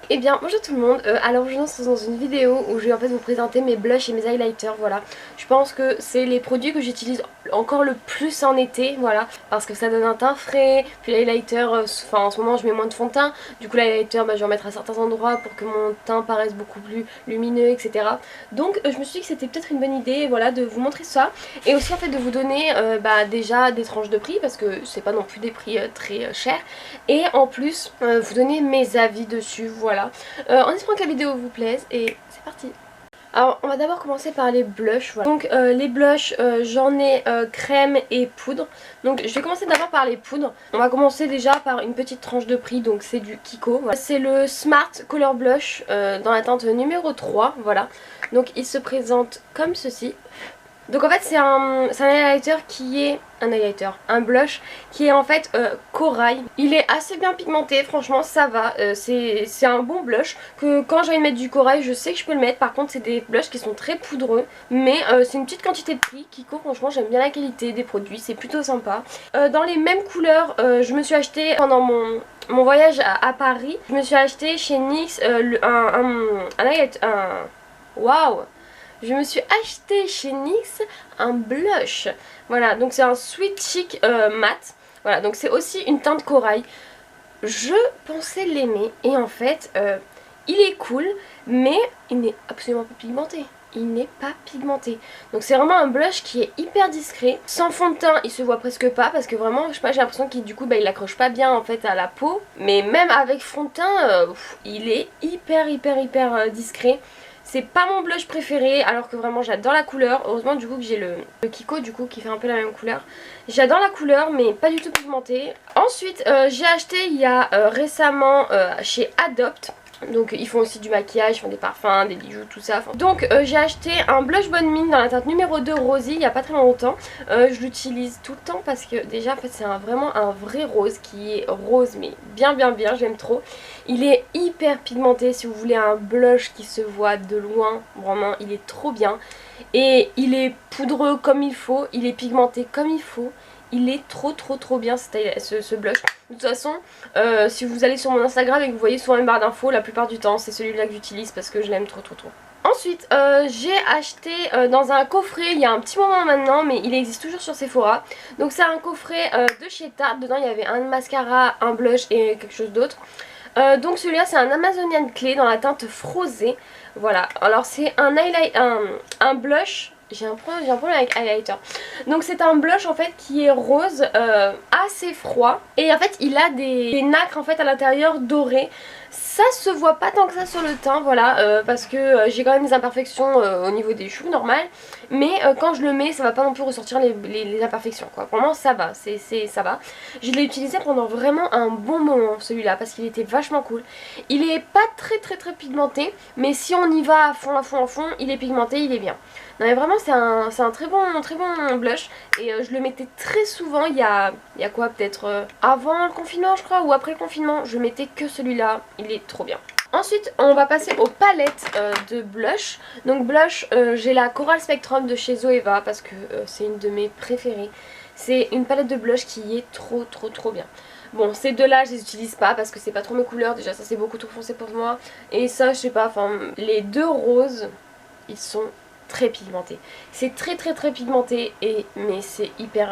Eh bien bonjour tout le monde, alors aujourd'hui on se retrouve dans une vidéo où je vais en fait vous présenter mes blushs et mes highlighters, voilà. Je pense que c'est les produits que j'utilise encore le plus en été, voilà, parce que ça donne un teint frais, puis l'highlighter, enfin en ce moment je mets moins de fond de teint, du coup l'highlighter je vais en mettre à certains endroits pour que mon teint paraisse beaucoup plus lumineux, etc. Donc je me suis dit que c'était peut-être une bonne idée, voilà, de vous montrer ça, et aussi en fait de vous donner déjà des tranches de prix, parce que c'est pas non plus des prix très chers, et en plus vous donner mes avis dessus, voilà. En espérant que la vidéo vous plaise et c'est parti. Alors on va d'abord commencer par les blushs, voilà. Donc les blushs j'en ai crème et poudre. Donc je vais commencer d'abord par les poudres. On va commencer déjà par une petite tranche de prix, donc c'est du Kiko, voilà. C'est le Smart Color Blush dans la teinte numéro 3, voilà. Donc il se présente comme ceci. Donc en fait c'est un highlighter qui est un blush qui est en fait corail. Il est assez bien pigmenté, franchement ça va, c'est un bon blush que quand j'ai envie de mettre du corail je sais que je peux le mettre. Par contre c'est des blushs qui sont très poudreux, mais c'est une petite quantité de prix. Kiko, franchement j'aime bien la qualité des produits, c'est plutôt sympa. Dans les mêmes couleurs je me suis acheté pendant mon voyage à Paris, je me suis acheté chez NYX waouh, je me suis acheté chez NYX un blush. Voilà, donc c'est un Sweet Chic mat. Voilà, donc c'est aussi une teinte corail. Je pensais l'aimer et en fait, il est cool, mais il n'est absolument pas pigmenté. Il n'est pas pigmenté. Donc c'est vraiment un blush qui est hyper discret. Sans fond de teint, il se voit presque pas parce que vraiment, je sais pas, j'ai l'impression qu'il du coup, il accroche pas bien en fait à la peau. Mais même avec fond de teint, il est hyper discret. C'est pas mon blush préféré alors que vraiment j'adore la couleur. Heureusement du coup que j'ai le Kiko du coup qui fait un peu la même couleur. J'adore la couleur mais pas du tout pigmenté. Ensuite j'ai acheté il y a récemment chez Adopt. Donc ils font aussi du maquillage, ils font des parfums, des bijoux, tout ça. Donc j'ai acheté un blush Bonne Mine dans la teinte numéro 2 Rosy il n'y a pas très longtemps. Je l'utilise tout le temps parce que déjà en fait c'est vraiment un vrai rose qui est rose mais bien, j'aime trop. Il est hyper pigmenté si vous voulez un blush qui se voit de loin, vraiment il est trop bien. Et il est poudreux comme il faut, il est pigmenté comme il faut. Il est trop bien ce blush. De toute façon, si vous allez sur mon Instagram et que vous voyez souvent une barre d'infos, la plupart du temps c'est celui-là que j'utilise parce que je l'aime trop. Ensuite, j'ai acheté dans un coffret il y a un petit moment maintenant, mais il existe toujours sur Sephora. Donc c'est un coffret de chez Tarte. Dedans il y avait un mascara, un blush et quelque chose d'autre. Donc celui-là c'est un Amazonian Clay dans la teinte Frosée. Voilà, alors c'est un blush. J'ai un problème avec highlighter. Donc c'est un blush en fait qui est rose, assez froid. Et en fait il a des nacres en fait à l'intérieur dorées. Ça se voit pas tant que ça sur le teint, voilà, parce que j'ai quand même des imperfections au niveau des joues, normal. Mais quand je le mets, ça va pas non plus ressortir les imperfections, quoi. Vraiment, ça va, ça va. Je l'ai utilisé pendant vraiment un bon moment, celui-là, parce qu'il était vachement cool. Il est pas très pigmenté, mais si on y va à fond, il est pigmenté, il est bien. Non mais vraiment c'est un très bon blush et je le mettais très souvent il y a quoi, peut-être avant le confinement je crois ou après le confinement, je mettais que celui-là, il est trop bien. Ensuite on va passer aux palettes de blush. Donc blush, j'ai la Coral Spectrum de chez Zoeva parce que c'est une de mes préférées. C'est une palette de blush qui est trop bien. Bon, ces deux-là, je les utilise pas parce que c'est pas trop mes couleurs. Déjà, ça c'est beaucoup trop foncé pour moi. Et ça, je sais pas, enfin, les deux roses, ils sont très pigmentés. C'est très pigmenté, mais c'est hyper...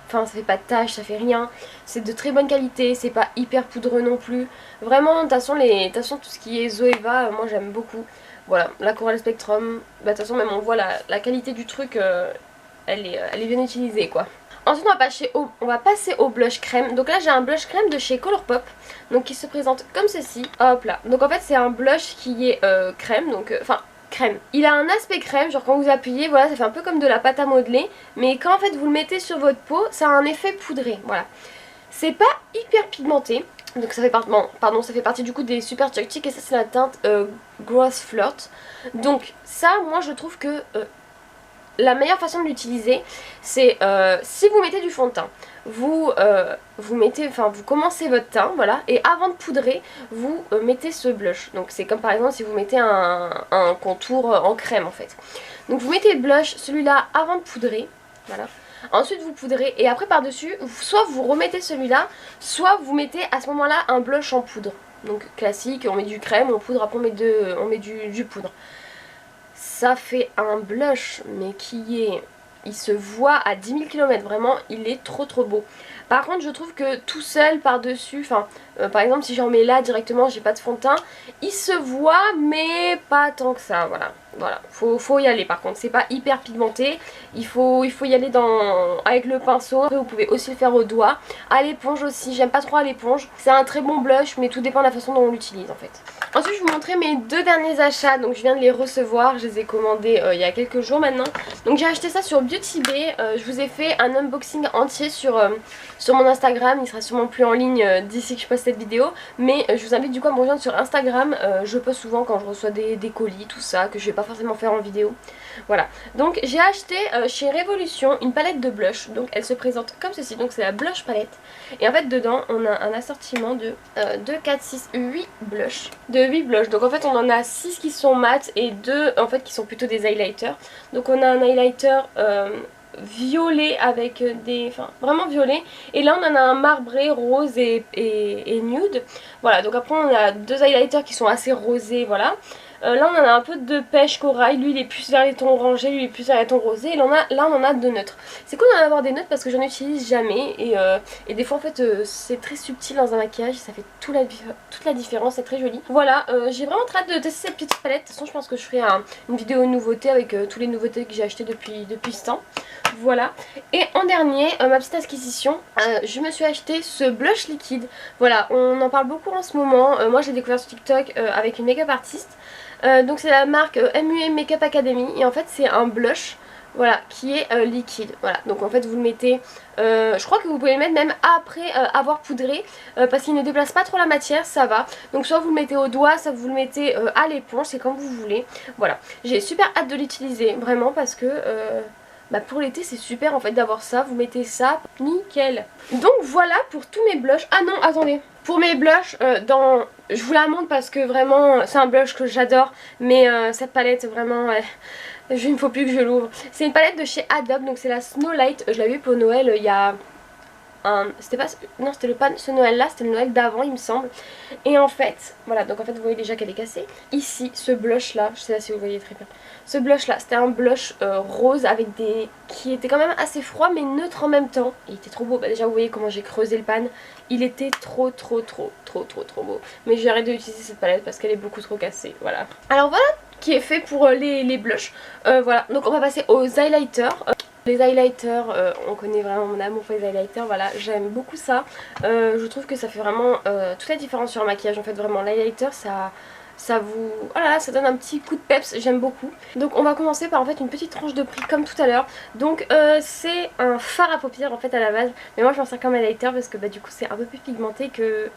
Enfin, ça fait pas de taches, ça fait rien. C'est de très bonne qualité, c'est pas hyper poudreux non plus. Vraiment, de toute façon, tout ce qui est Zoeva, moi j'aime beaucoup. Voilà, la Coral Spectrum, de toute façon, même on voit la qualité du truc, elle est bien utilisée, quoi. Ensuite on va passer au blush crème. Donc là j'ai un blush crème de chez Colourpop, donc qui se présente comme ceci. Hop là. Donc en fait c'est un blush qui est crème, donc enfin crème. Il a un aspect crème, genre quand vous appuyez, voilà, ça fait un peu comme de la pâte à modeler, mais quand en fait vous le mettez sur votre peau, ça a un effet poudré, voilà. C'est pas hyper pigmenté. Donc ça fait ça fait partie du coup des Super Chuck Chick et ça c'est la teinte Gross Flirt. Donc ça moi je trouve que la meilleure façon de l'utiliser, c'est si vous mettez du fond de teint, vous commencez votre teint, voilà, et avant de poudrer, vous mettez ce blush. Donc c'est comme par exemple si vous mettez un contour en crème en fait. Donc vous mettez le blush, celui-là avant de poudrer, voilà. Ensuite vous poudrez et après par dessus, soit vous remettez celui-là, soit vous mettez à ce moment-là un blush en poudre. donc classique, on met du crème, on poudre, après on met du poudre. Ça fait un blush mais qui est... il se voit à 10 000 km, vraiment il est trop beau. Par contre je trouve que tout seul par dessus, enfin par exemple si j'en mets là directement, j'ai pas de fond de teint, il se voit mais pas tant que ça, voilà. Faut y aller par contre, c'est pas hyper pigmenté, il faut y aller avec le pinceau. Après vous pouvez aussi le faire au doigt, à l'éponge aussi, j'aime pas trop à l'éponge. C'est un très bon blush mais tout dépend de la façon dont on l'utilise en fait. Ensuite je vais vous montrer mes deux derniers achats, donc je viens de les recevoir, je les ai commandés il y a quelques jours maintenant. Donc j'ai acheté ça sur Beauty Bay, je vous ai fait un unboxing entier sur mon Instagram, il sera sûrement plus en ligne d'ici que je poste cette vidéo. Mais je vous invite du coup à me rejoindre sur Instagram, je poste souvent quand je reçois des colis, tout ça, que je vais pas forcément faire en vidéo. Voilà, donc j'ai acheté chez Révolution une palette de blush, donc elle se présente comme ceci, donc c'est la blush palette. Et en fait dedans on a un assortiment de 2, 4, 6, 8 blushs. De 8 blushs, donc en fait on en a 6 qui sont mat et 2 en fait qui sont plutôt des highlighters. Donc on a un highlighter violet avec des... enfin vraiment violet, et là on en a un marbré rose et nude. Voilà, donc après on a 2 highlighters qui sont assez rosés, voilà. Là on en a un peu de pêche corail, lui il est plus vers les tons orangés, lui il est plus vers les tons rosés, et là on en a 2 neutres. C'est cool d'en avoir des neutres parce que j'en utilise jamais, et des fois en fait c'est très subtil dans un maquillage, ça fait toute la différence, c'est très joli. Voilà, j'ai vraiment très hâte de tester cette petite palette. De toute façon je pense que je ferai une vidéo nouveauté avec tous les nouveautés que j'ai achetées depuis ce temps. Voilà, et en dernier, ma petite acquisition, je me suis acheté ce blush liquide. Voilà, on en parle beaucoup en ce moment, moi je l'ai découvert sur TikTok avec une make-up artiste. Donc c'est la marque MUA Makeup Academy, et en fait c'est un blush, voilà, qui est liquide. Voilà, donc en fait vous le mettez, je crois que vous pouvez le mettre même après avoir poudré, parce qu'il ne déplace pas trop la matière, ça va. Donc soit vous le mettez au doigt, soit vous le mettez à l'éponge, c'est comme vous voulez. Voilà, j'ai super hâte de l'utiliser, vraiment, parce que... bah pour l'été c'est super en fait d'avoir ça, vous mettez ça, nickel. Donc voilà pour tous mes blushs. Ah non, attendez, pour mes blushs, je vous la montre parce que vraiment c'est un blush que j'adore, mais cette palette vraiment, il ne faut plus que je l'ouvre. C'est une palette de chez Adobe, donc c'est la Snow Light, je l'avais eu pour Noël il y a... c'était pas... non, c'était pas ce Noël là, c'était le Noël d'avant il me semble. Et en fait, voilà, donc en fait vous voyez déjà qu'elle est cassée. Ici, ce blush là, je sais pas si vous voyez très bien. Ce blush là, c'était un blush rose avec des... qui était quand même assez froid mais neutre en même temps. Il était trop beau, bah déjà vous voyez comment j'ai creusé le pan. Il était trop beau. Mais j'ai arrêté d'utiliser cette palette parce qu'elle est beaucoup trop cassée, voilà. Alors voilà qui est fait pour les blushs. Voilà, donc on va passer aux highlighters. Les highlighters, on connaît vraiment mon amour pour les highlighters, voilà, j'aime beaucoup ça. Je trouve que ça fait vraiment toute la différence sur un maquillage, en fait, vraiment, l'highlighter, ça vous... oh là là, ça donne un petit coup de peps, j'aime beaucoup. Donc on va commencer par en fait une petite tranche de prix comme tout à l'heure. Donc c'est un fard à paupières en fait à la base, mais moi je m'en sers comme highlighter parce que bah du coup c'est un peu plus pigmenté que...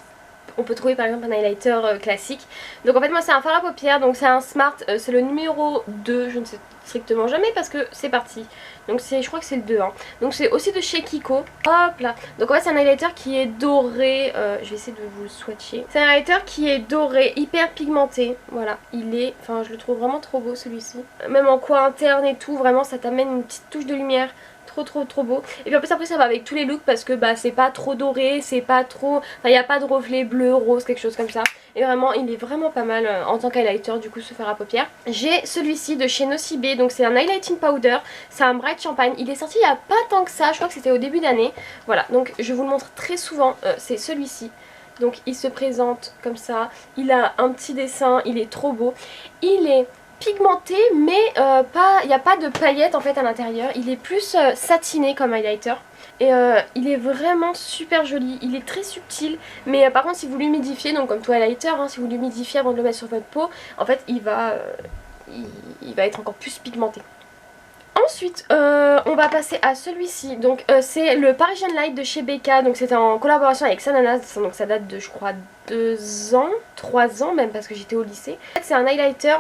on peut trouver par exemple un highlighter classique. Donc en fait moi c'est un fard à paupières, donc c'est un Smart, c'est le numéro 2, je ne sais strictement jamais parce que c'est parti. Donc je crois que c'est le 2 hein. Donc c'est aussi de chez Kiko. Hop là. Donc en fait c'est un highlighter qui est doré, je vais essayer de vous le swatcher. C'est un highlighter qui est doré, hyper pigmenté. Voilà, il est, enfin je le trouve vraiment trop beau celui-ci. Même en coin interne et tout, vraiment ça t'amène une petite touche de lumière. Trop beau. Et puis en plus après ça va avec tous les looks parce que bah c'est pas trop doré, c'est pas trop... enfin il n'y a pas de reflet bleu, rose, quelque chose comme ça. Et vraiment il est vraiment pas mal en tant qu'highlighter, du coup ce fard à paupières. J'ai celui-ci de chez Nocibé, donc c'est un highlighting powder, c'est un bright champagne. Il est sorti il n'y a pas tant que ça, je crois que c'était au début d'année. Voilà, donc je vous le montre très souvent, c'est celui-ci. Donc il se présente comme ça, il a un petit dessin, il est trop beau. Il est pigmenté mais il n'y a pas de paillettes en fait à l'intérieur, il est plus satiné comme highlighter et il est vraiment super joli, il est très subtil mais par contre si vous l'humidifiez, donc comme tout highlighter hein, si vous l'humidifiez avant de le mettre sur votre peau, en fait il va être encore plus pigmenté. Ensuite on va passer à celui-ci, donc c'est le Parisian Light de chez Becca, donc c'était en collaboration avec Sananas, donc ça date de je crois 2 ans, 3 ans même parce que j'étais au lycée. En fait, c'est un highlighter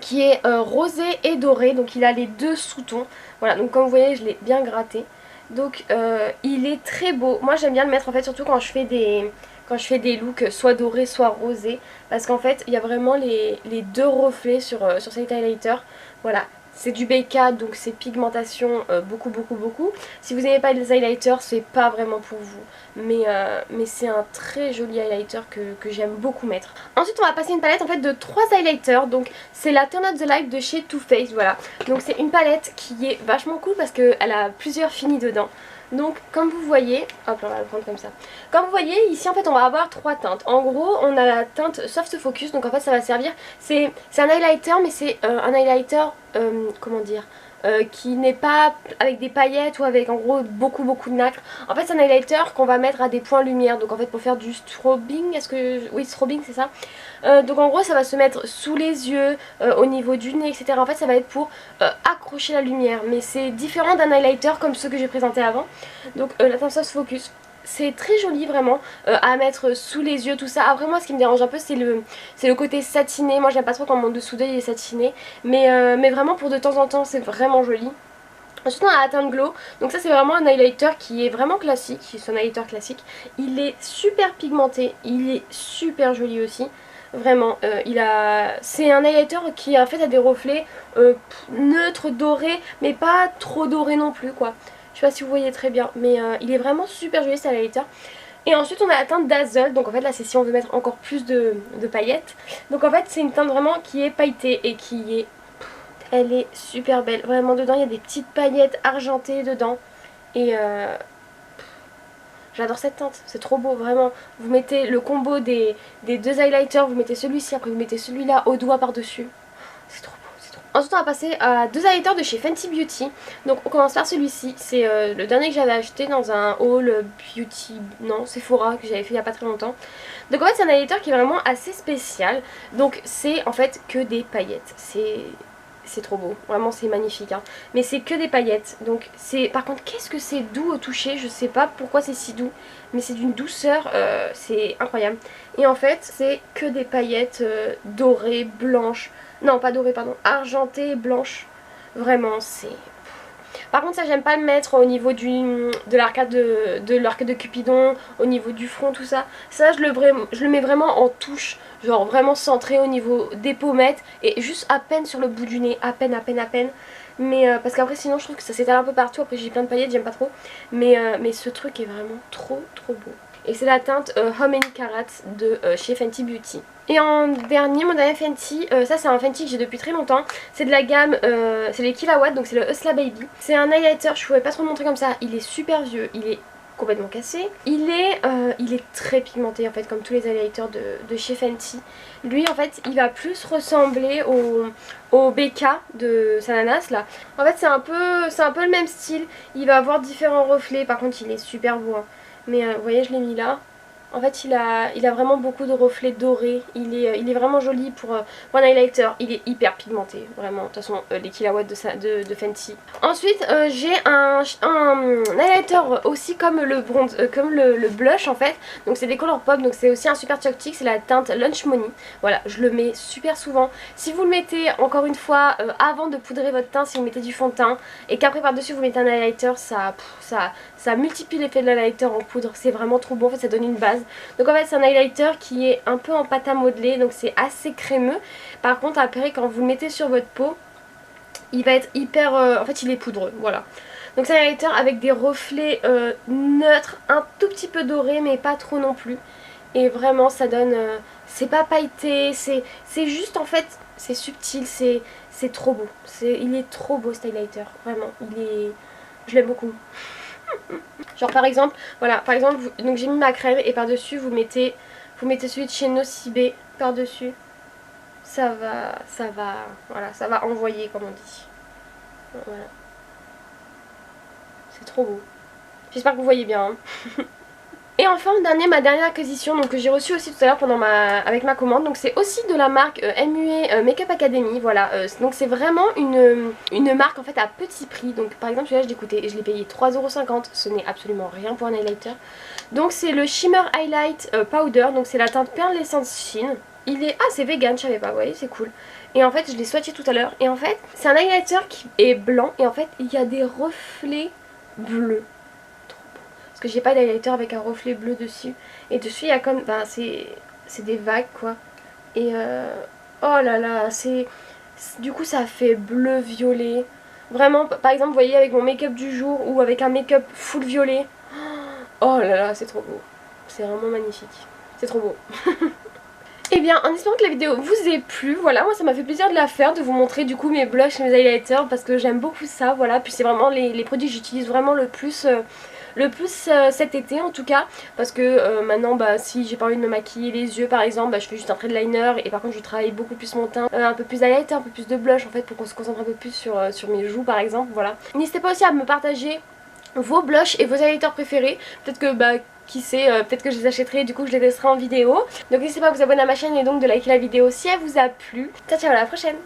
qui est rosé et doré, donc il a les deux sous-tons. Voilà, donc comme vous voyez je l'ai bien gratté. Donc il est très beau, moi j'aime bien le mettre en fait surtout quand je fais des looks soit dorés soit rosés, parce qu'en fait il y a vraiment les deux reflets sur cet highlighter. Voilà, c'est du BK, donc c'est pigmentation beaucoup beaucoup beaucoup. Si vous n'aimez pas les highlighters, c'est pas vraiment pour vous. Mais c'est un très joli highlighter que j'aime beaucoup mettre. Ensuite on va passer une palette en fait de 3 highlighters. Donc c'est la Turn Out The Light de chez Too Faced, voilà. Donc c'est une palette qui est vachement cool parce qu'elle a plusieurs finis dedans. Donc comme vous voyez, hop là on va le prendre comme ça. Comme vous voyez ici en fait on va avoir 3 teintes. En gros on a la teinte Soft Focus, donc en fait ça va servir, c'est un highlighter mais c'est un highlighter, comment dire, qui n'est pas avec des paillettes ou avec en gros beaucoup de nacre. En fait c'est un highlighter qu'on va mettre à des points lumière, donc en fait pour faire du strobing, est-ce que... oui strobing c'est ça. Donc en gros ça va se mettre sous les yeux, au niveau du nez etc. En fait ça va être pour accrocher la lumière, mais c'est différent d'un highlighter comme ceux que j'ai présenté avant. Donc la teinte Soft Focus, c'est très joli vraiment à mettre sous les yeux tout ça. Après moi ce qui me dérange un peu c'est le côté satiné. Moi j'aime pas trop quand mon dessous d'œil est satiné, mais vraiment pour de temps en temps c'est vraiment joli. Ensuite on a la teinte Glow, donc ça c'est vraiment un highlighter qui est vraiment classique, c'est un highlighter classique. Il est super pigmenté, il est super joli aussi. Vraiment, c'est un highlighter qui en fait a des reflets neutres, dorés, mais pas trop dorés non plus quoi. Je sais pas si vous voyez très bien, mais il est vraiment super joli cet highlighter. Et ensuite on a la teinte Dazzle, donc en fait là c'est si on veut mettre encore plus de paillettes. Donc en fait c'est une teinte vraiment qui est pailletée et qui est... elle est super belle, vraiment dedans il y a des petites paillettes argentées dedans. Et j'adore cette teinte, c'est trop beau vraiment. Vous mettez le combo des 2 highlighters, vous mettez celui-ci, après vous mettez celui-là au doigt par-dessus. C'est trop beau. Ensuite on va passer à 2 highlighters de chez Fenty Beauty. Donc on commence par celui-ci, c'est le dernier que j'avais acheté dans un haul beauty, non Sephora, que j'avais fait il y a pas très longtemps. Donc en fait c'est un highlighter qui est vraiment assez spécial. Donc c'est en fait que des paillettes, c'est trop beau, vraiment c'est magnifique hein. Mais c'est que des paillettes, donc c'est... Par contre qu'est-ce que c'est doux au toucher, je sais pas pourquoi c'est si doux, mais c'est d'une douceur, c'est incroyable. Et en fait c'est que des paillettes dorées, blanches, non pas dorées pardon, argentées, blanches. Vraiment c'est... Par contre ça j'aime pas le mettre au niveau de l'arcade de Cupidon, au niveau du front tout ça. Ça je le mets vraiment en touche, genre vraiment centré au niveau des pommettes et juste à peine sur le bout du nez, à peine. Mais parce qu'après sinon je trouve que ça s'étale un peu partout, après j'ai plein de paillettes, j'aime pas trop. Mais ce truc est vraiment trop beau. Et c'est la teinte How Many Carats de chez Fenty Beauty. Et en dernier, mon dernier Fenty, ça c'est un Fenty que j'ai depuis très longtemps. C'est de la gamme, c'est les Killawatt, donc c'est le Hustla Baby. C'est un highlighter, je pouvais pas trop le montrer comme ça, il est super vieux, il est complètement cassé. Il est très pigmenté en fait, comme tous les highlighters de chez Fenty. Lui en fait, il va plus ressembler au BK de Sananas là. En fait c'est un peu le même style, il va avoir différents reflets, par contre il est super beau hein. Mais vous voyez je l'ai mis là. En fait il a vraiment beaucoup de reflets dorés, il est vraiment joli pour un highlighter, il est hyper pigmenté, vraiment, de toute façon les Killawatt de Fenty. Ensuite j'ai un highlighter aussi comme le bronze, comme le blush en fait, donc c'est des Colourpop, donc c'est aussi un super tactique, c'est la teinte Lunch Money. Voilà, je le mets super souvent. Si vous le mettez encore une fois avant de poudrer votre teint, si vous mettez du fond de teint et qu'après par dessus vous mettez un highlighter, ça multiplie l'effet de l'highlighter en poudre, c'est vraiment trop bon, en fait ça donne une base. Donc en fait c'est un highlighter qui est un peu en pâte à modeler, donc c'est assez crémeux. Par contre après quand vous le mettez sur votre peau, il va être hyper... en fait il est poudreux, voilà. Donc c'est un highlighter avec des reflets neutres, un tout petit peu dorés mais pas trop non plus. Et vraiment ça donne... c'est pas pailleté, c'est juste en fait, c'est subtil, c'est trop beau. Il est trop beau cet highlighter, vraiment, je l'aime beaucoup. Genre par exemple, voilà, par exemple, donc j'ai mis ma crème et par dessus vous mettez celui de chez Nocibé par dessus. Voilà, ça va envoyer comme on dit. Voilà. C'est trop beau. J'espère que vous voyez bien. Hein. Et enfin ma dernière acquisition, donc que j'ai reçue aussi tout à l'heure avec ma commande, donc c'est aussi de la marque MUA Makeup Academy, voilà, donc c'est vraiment une marque en fait à petit prix, donc par exemple celui-là je l'ai coûté et je l'ai payé 3,50€, ce n'est absolument rien pour un highlighter. Donc c'est le Shimmer Highlight Powder, donc c'est la teinte Pearl Essence Sheen, c'est vegan, je savais pas, vous voyez, c'est cool. Et en fait je l'ai swatché tout à l'heure, et en fait c'est un highlighter qui est blanc, et en fait il y a des reflets bleus. Parce que j'ai pas d'highlighter avec un reflet bleu dessus. Et dessus il y a comme... c'est des vagues quoi. Et oh là là, c'est Du coup ça fait bleu violet. Vraiment, par exemple vous voyez avec mon make-up du jour ou avec un make-up full violet. Oh là là, c'est trop beau. C'est vraiment magnifique. C'est trop beau. Et bien en espérant que la vidéo vous ait plu, voilà, moi ça m'a fait plaisir de la faire, de vous montrer du coup mes blushs et mes highlighters parce que j'aime beaucoup ça, voilà. Puis c'est vraiment les produits que j'utilise vraiment le plus cet été en tout cas, parce que maintenant bah si j'ai pas envie de me maquiller les yeux par exemple, bah, je fais juste un trait de liner et par contre je travaille beaucoup plus mon teint, un peu plus d'highlighter, un peu plus de blush en fait pour qu'on se concentre un peu plus sur mes joues par exemple, voilà. N'hésitez pas aussi à me partager vos blushs et vos highlighters préférés, peut-être que bah qui sait, peut-être que je les achèterai et du coup je les testerai en vidéo. Donc n'hésitez pas à vous abonner à ma chaîne et donc de liker la vidéo si elle vous a plu. Ciao ciao, à la prochaine.